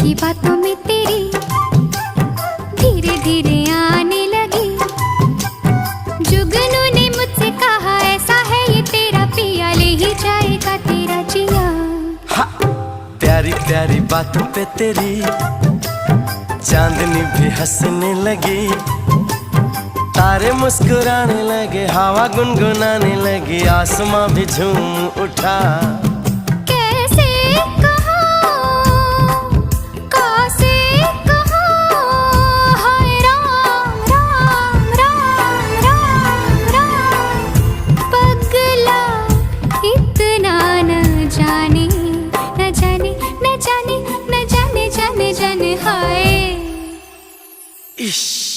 की बातों में तेरी धीरे धीरे आने लगी। जुगनू ने मुझसे कहा ऐसा है ये तेरा पिया, ले ही जाएगा तेरा जिया। प्यारी प्यारी बातों पे तेरी चांदनी भी हंसने लगी, तारे मुस्कुराने लगे, हवा गुनगुनाने लगी, आसमां भी झूम उठा। कैसे कहूं, कैसे कहूं, हाय राम राम राम राम राम। पगला इतना न जाने, न जाने न जाने न जाने जाने जाने हाय। इश्क